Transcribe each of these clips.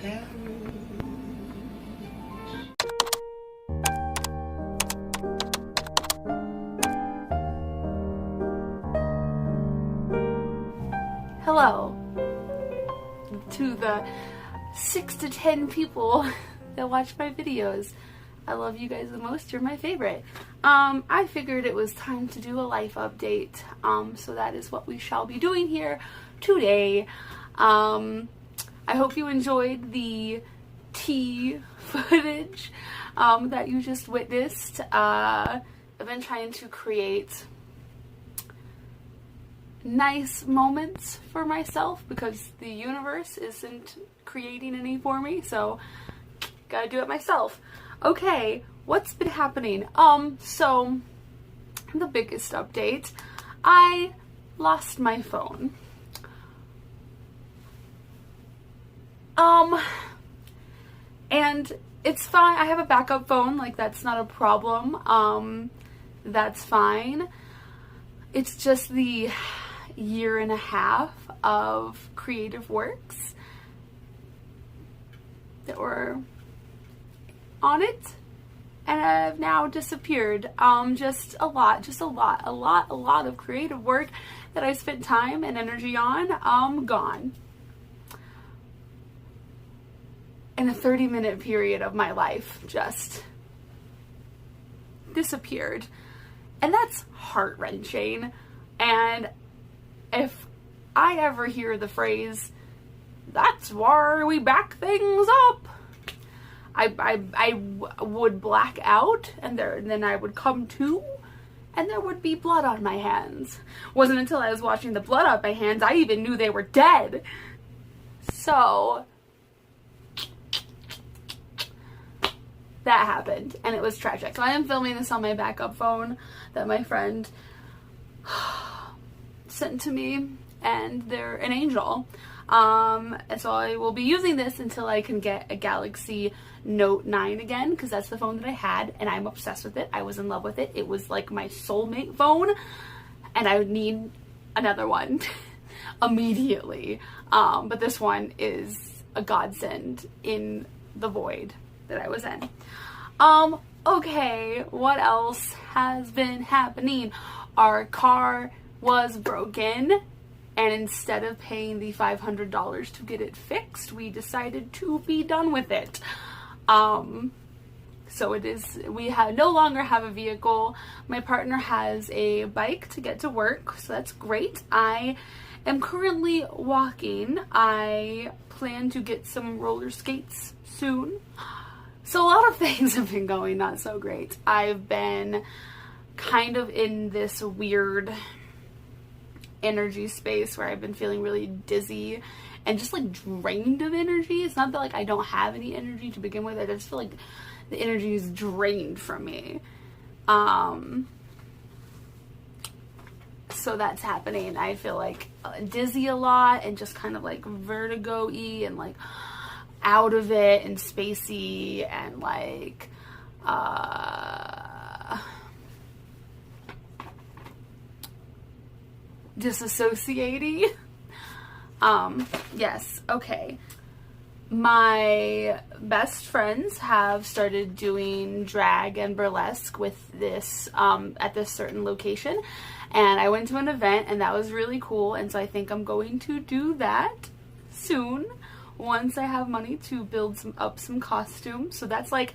Hello to the 6 to 10 people that watch my videos. I love you guys the most. You're my favorite. I figured it was time to do a life update. So that is what we shall be doing here today. I hope you enjoyed the tea footage that you just witnessed. I've been trying to create nice moments for myself because the universe isn't creating any for me, so gotta do it myself. Okay, what's been happening? So the biggest update, I lost my phone. And it's fine. I have a backup phone, like that's not a problem. That's fine. It's just the year and a half of creative works that were on it and have now disappeared. Just a lot of creative work that I spent time and energy on, gone. In a 30-minute period of my life, just disappeared. And that's heart-wrenching. And if I ever hear the phrase, "That's why we back things up," I would black out, and then I would come to, and there would be blood on my hands. Wasn't until I was watching the blood on my hands I even knew they were dead. So that happened, and it was tragic. So I am filming this on my backup phone that my friend sent to me, and they're an angel. And so I will be using this until I can get a Galaxy Note 9 again, because that's the phone that I had, and I'm obsessed with it. I was in love with it. It was like my soulmate phone, and I would need another one immediately. But this one is a godsend in the void that I was in. Okay, what else has been happening? Our car was broken, and instead of paying the $500 to get it fixed, we decided to be done with it. So we no longer have a vehicle. My partner has a bike to get to work, so that's great. I am currently walking. I plan to get some roller skates soon. So a lot of things have been going not so great. I've been kind of in this weird energy space where I've been feeling really dizzy and just like drained of energy. It's not that like I don't have any energy to begin with. I just feel like the energy is drained from me. So that's happening. I feel like dizzy a lot and just kind of like vertigo-y and like out of it and spacey and like disassociating. Yes, okay. My best friends have started doing drag and burlesque with this at this certain location, and I went to an event and that was really cool, and so I think I'm going to do that soon once I have money to build up some costumes. So that's like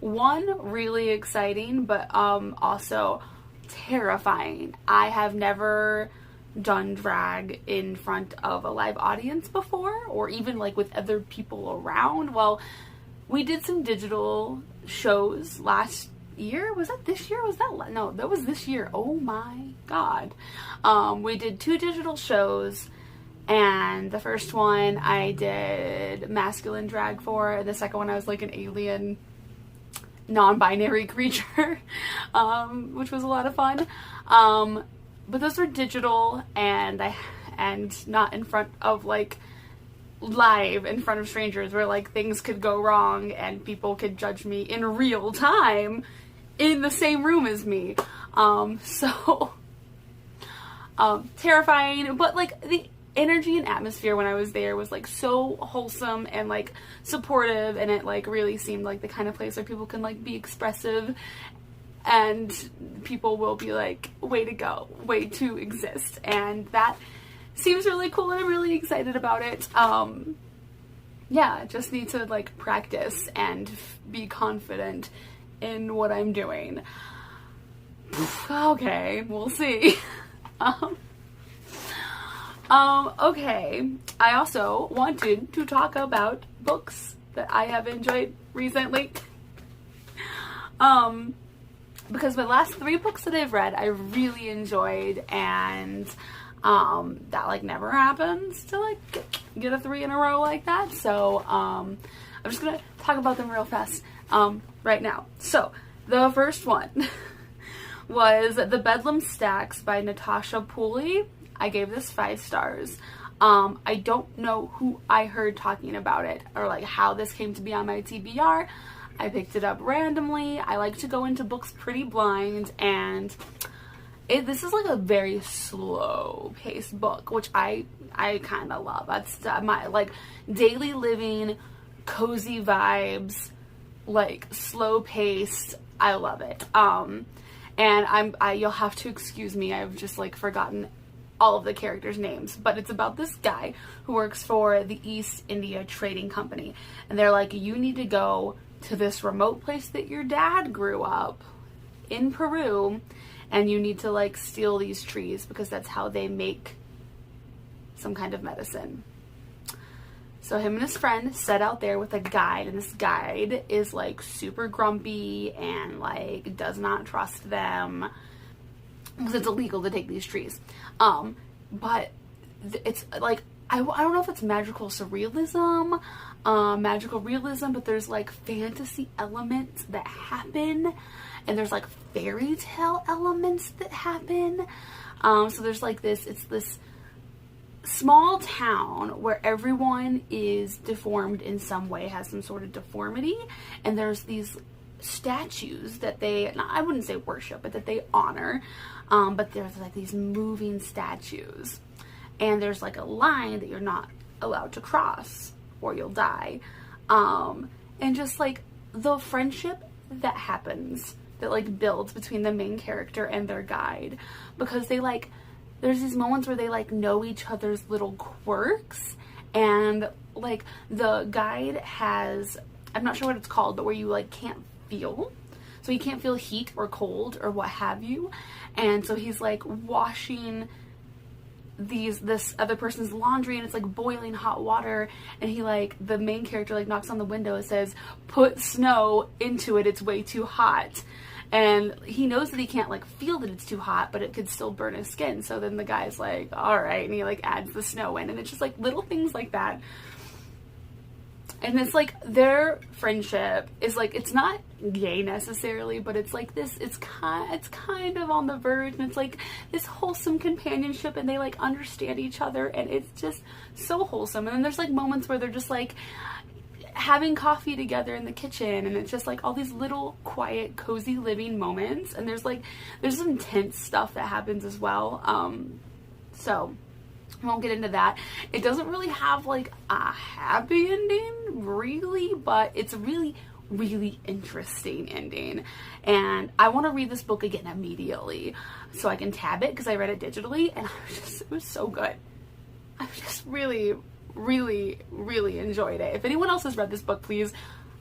one, really exciting, but also terrifying. I have never done drag in front of a live audience before, or even like with other people around. Well, we did some digital shows last year. Was that this year? No, that was this year. Oh my god. We did 2 digital shows, and the first one I did masculine drag for, and the second one I was like an alien non-binary creature, which was a lot of fun. But those were digital, and not in front of like live in front of strangers where like things could go wrong and people could judge me in real time in the same room as me. Terrifying, but like energy and atmosphere when I was there was like so wholesome and like supportive, and it like really seemed like the kind of place where people can like be expressive and people will be like, way to go, way to exist. And that seems really cool, and I'm really excited about it. Yeah, just need to like practice and be confident in what I'm doing. Okay, we'll see. Okay, I also wanted to talk about books that I have enjoyed recently. Because my last 3 books that I've read, I really enjoyed, and that like never happens to like get a 3 in a row like that. So I'm just gonna talk about them real fast right now. So the first one was The Bedlam Stacks by Natasha Pulley. I gave this 5 stars. I don't know who I heard talking about it or like how this came to be on my TBR. I picked it up randomly. I like to go into books pretty blind, and this is like a very slow paced book, which I kind of love. That's my like daily living, cozy vibes, like slow paced. I love it. And you'll have to excuse me. I've just like forgotten all of the characters' names, but it's about this guy who works for the East India Trading Company, and they're like, you need to go to this remote place that your dad grew up in Peru, and you need to like steal these trees because that's how they make some kind of medicine. So him and his friend set out there with a guide, and this guide is like super grumpy and like does not trust them because it's illegal to take these trees. But it's like, I don't know if it's magical realism, but there's like fantasy elements that happen, and there's like fairy tale elements that happen. So there's like it's this small town where everyone is deformed in some way, has some sort of deformity, and there's these statues that I wouldn't say worship, but that they honor, but there's like these moving statues, and there's like a line that you're not allowed to cross or you'll die, and just like the friendship that happens, that like builds between the main character and their guide, because they like, there's these moments where they like know each other's little quirks, and like the guide has, I'm not sure what it's called, but where you like can't feel, so you can't feel heat or cold or what have you, and so he's like washing this other person's laundry, and it's like boiling hot water, and he like, the main character like knocks on the window and says, put snow into it, it's way too hot. And he knows that he can't like feel that it's too hot, but it could still burn his skin. So then the guy's like, all right, and he like adds the snow in, and it's just like little things like that. And it's like their friendship is like, it's not gay necessarily, but it's like this, it's kind of on the verge, and it's like this wholesome companionship, and they like understand each other, and it's just so wholesome. And then there's like moments where they're just like having coffee together in the kitchen, and it's just like all these little quiet cozy living moments, and there's some intense stuff that happens as well. So I won't get into that. It doesn't really have like a happy ending really, but it's a really interesting ending, and I want to read this book again immediately so I can tab it, because I read it digitally, and it was so good. I just really enjoyed it. If anyone else has read this book, please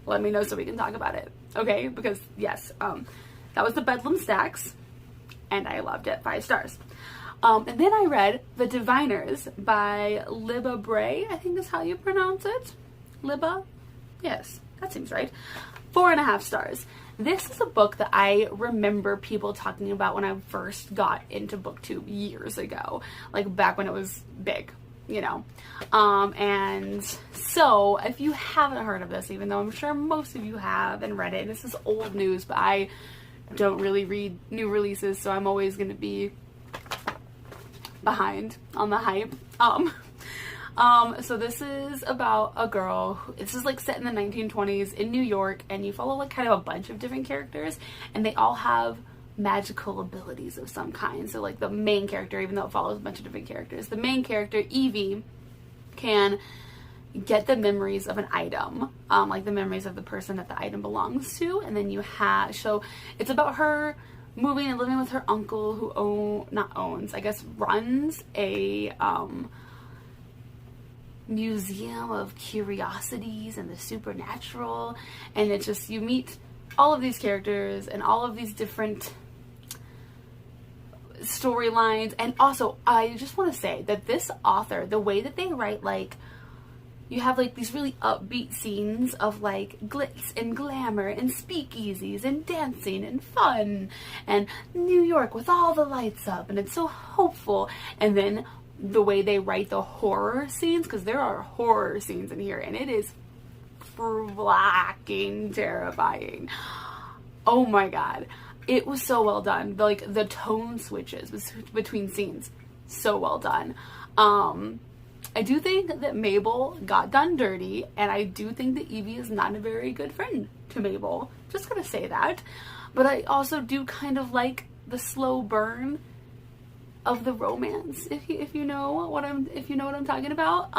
let me know so we can talk about it, okay? Because yes, that was The Bedlam Stacks, and I loved it. 5 stars. And then I read The Diviners by Libba Bray, I think is how you pronounce it. Libba? Yes, that seems right. 4.5 stars. This is a book that I remember people talking about when I first got into BookTube years ago, like back when it was big, you know. And so if you haven't heard of this, even though I'm sure most of you have and read it, this is old news, but I don't really read new releases, so I'm always going to be behind on the hype. So this is about a girl, this is like set in the 1920s in New York, and you follow like kind of a bunch of different characters, and they all have magical abilities of some kind. So like the main character, even though it follows a bunch of different characters, the main character, Evie, can get the memories of an item, like the memories of the person that the item belongs to, and then you have, so it's about her moving and living with her uncle who runs a museum of curiosities and the supernatural, and it's just, you meet all of these characters and all of these different storylines. And also, I just want to say that this author, the way that they write, like, you have like these really upbeat scenes of like glitz and glamour and speakeasies and dancing and fun and New York with all the lights up, and it's so hopeful. And then the way they write the horror scenes, because there are horror scenes in here, and it is fucking terrifying. Oh my god. It was so well done. Like the tone switches between scenes, so well done. I do think that Mabel got done dirty, and I do think that Evie is not a very good friend to Mabel. Just gonna say that. But I also do kind of like the slow burn of the romance, if you know what I'm talking about.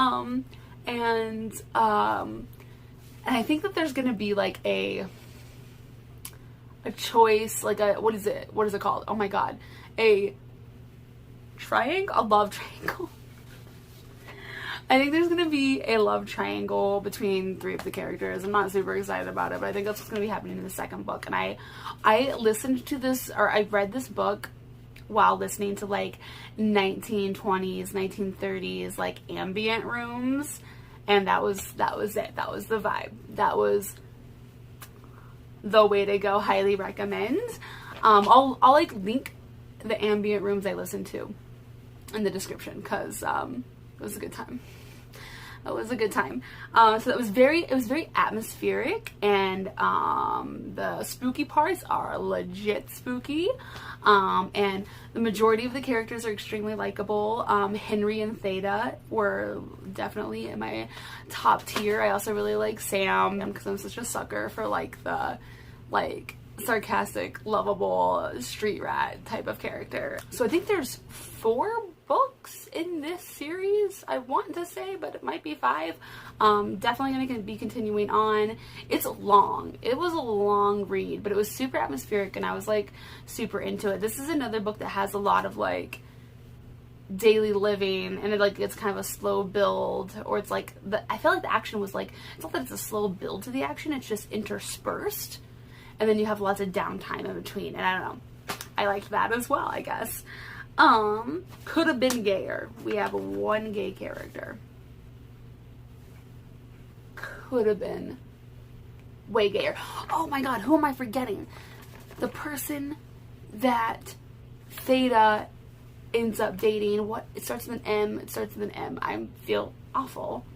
And I think that there's gonna be like a choice, like a, what is it called? Oh my god, a love triangle. I think there's going to be a love triangle between 3 of the characters. I'm not super excited about it, but I think that's what's going to be happening in the second book. And I listened to this, or I read this book while listening to like 1920s, 1930s, like ambient rooms. And that was it. That was the vibe. That was the way to go. Highly recommend. I'll like link the ambient rooms I listened to in the description, because it was a good time. It was a good time. So it was very atmospheric, and the spooky parts are legit spooky. And the majority of the characters are extremely likable. Henry and Theta were definitely in my top tier. I also really like Sam, because I'm such a sucker for like the sarcastic, lovable street rat type of character. So I think there's 4 books in this series, I want to say, but it might be 5. Definitely going to be continuing on. It's long. It was a long read, but it was super atmospheric, and I was like super into it. This is another book that has a lot of like daily living, and it's kind of a slow build, or it's like I feel like the action was like, it's not that it's a slow build to the action, it's just interspersed, and then you have lots of downtime in between, and I don't know, I liked that as well, I guess. Could have been gayer. We have 1 gay character. Could have been way gayer. Oh my god, who am I forgetting? The person that Theta ends up dating. What? It starts with an M. I feel awful.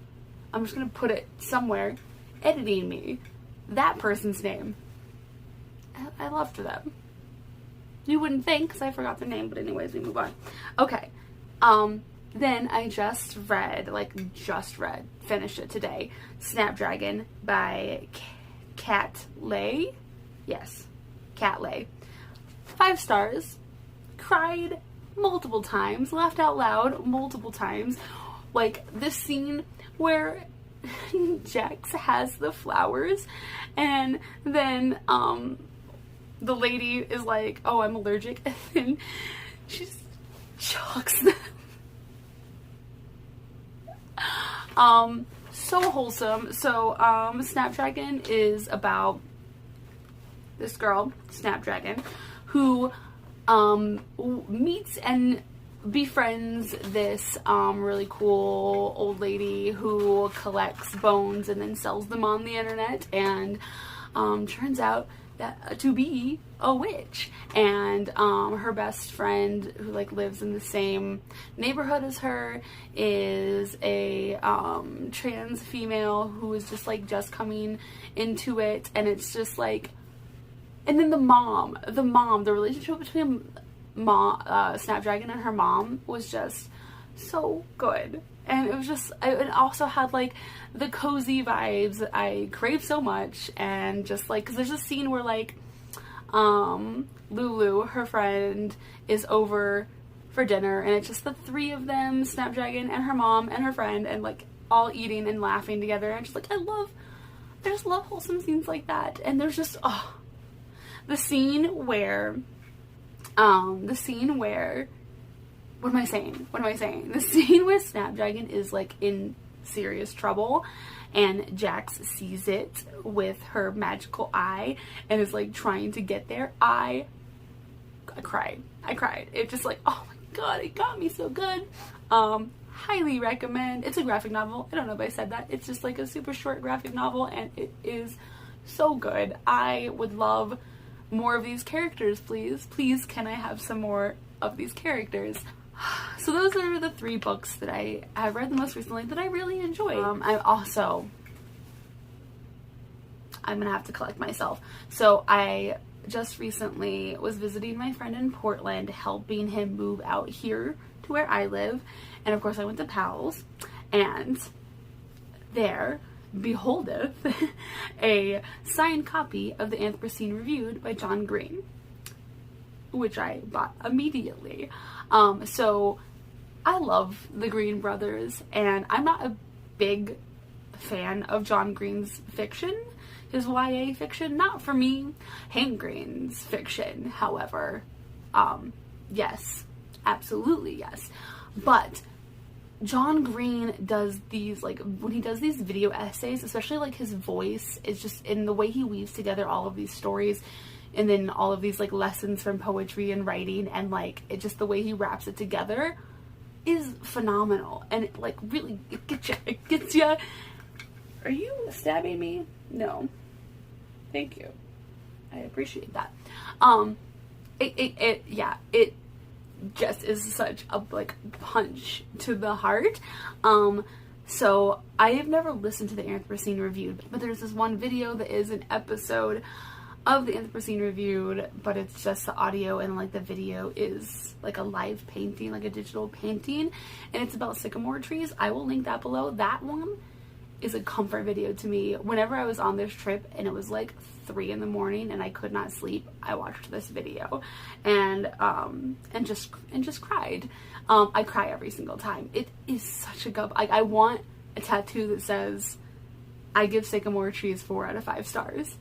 I'm just gonna put it somewhere. Editing me. That person's name. I loved them. You wouldn't think, because I forgot their name, but anyways, we move on. Okay. Then I finished it today, Snapdragon by Cat Lay. Yes, Cat Lay. 5 stars. Cried multiple times, laughed out loud multiple times. Like this scene where Jax has the flowers, and then the lady is like, oh, I'm allergic, and then she just chucks them. So wholesome. So Snapdragon is about this girl, Snapdragon, who meets and befriends this really cool old lady who collects bones and then sells them on the internet, and turns out that to be a witch. And her best friend, who like lives in the same neighborhood as her, is a trans female who is just coming into it, and it's just like, and then the relationship between Snapdragon and her mom was just so good. And it was just, it also had like the cozy vibes that I crave so much. And just like, because there's a scene where like Lulu, her friend, is over for dinner, and it's just the three of them, Snapdragon and her mom and her friend, and like all eating and laughing together. And just like, I just love wholesome scenes like that. And there's just, oh, the scene where what am I saying? The scene where Snapdragon is like in serious trouble and Jax sees it with her magical eye and is like trying to get there. I cried. It just like, oh my god, it got me so good. Highly recommend. It's a graphic novel. I don't know if I said that. It's just like a super short graphic novel, and it is so good. I would love more of these characters, please. Please, can I have some more of these characters? So those are the 3 books that I have read the most recently that I really enjoyed. I'm gonna have to collect myself. So I just recently was visiting my friend in Portland, helping him move out here to where I live. And of course I went to Powell's, and there beholdeth a signed copy of the Anthropocene Reviewed by John Green, which I bought immediately. So I love the Green brothers, and I'm not a big fan of John Green's fiction, his YA fiction, not for me. Hank Green's fiction, however, yes, absolutely yes. But John Green does these, like, when he does these video essays, especially like his voice is just, in the way he weaves together all of these stories and then all of these like lessons from poetry and writing, and like it just, the way he wraps it together is phenomenal. And it like really, it gets you. Are you stabbing me? No. Thank you. I appreciate that. It just is such a like punch to the heart. So I have never listened to the Anthropocene Reviewed, but there's this one video that is an episode of the Anthropocene Reviewed, but it's just the audio, and like the video is like a live painting, like a digital painting, and it's about sycamore trees. I will link that below. That one is a comfort video to me. Whenever I was on this trip and it was like 3 in the morning and I could not sleep, I watched this video and just cried. I cry every single time. It is such a good, I want a tattoo that says, I give sycamore trees 4 out of 5 stars.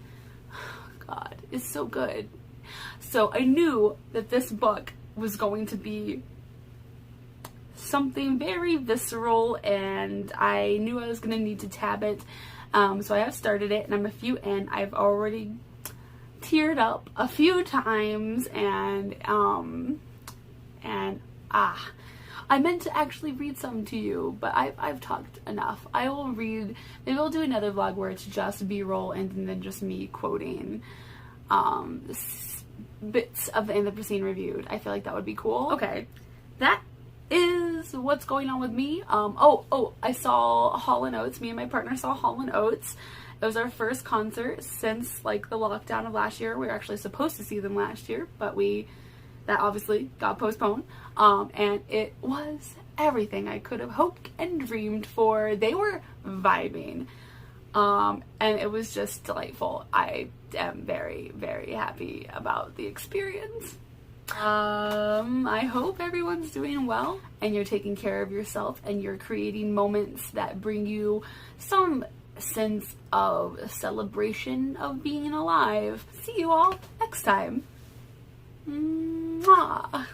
God, it's so good. So I knew that this book was going to be something very visceral, and I knew I was going to need to tab it. So I have started it, and I'm a few in. I've already teared up a few times, and I meant to actually read some to you, but I've talked enough. I will read, maybe I'll do another vlog where it's just B-roll and then just me quoting bits of the Anthropocene Reviewed. I feel like that would be cool. Okay, that is what's going on with me. I saw Hall & Oates. Me and my partner saw Hall & Oates. It was our first concert since like the lockdown of last year. We were actually supposed to see them last year, but that obviously got postponed. And it was everything I could have hoped and dreamed for. They were vibing. And it was just delightful. I am very, very happy about the experience. I hope everyone's doing well and you're taking care of yourself and you're creating moments that bring you some sense of celebration of being alive. See you all next time. Mwah.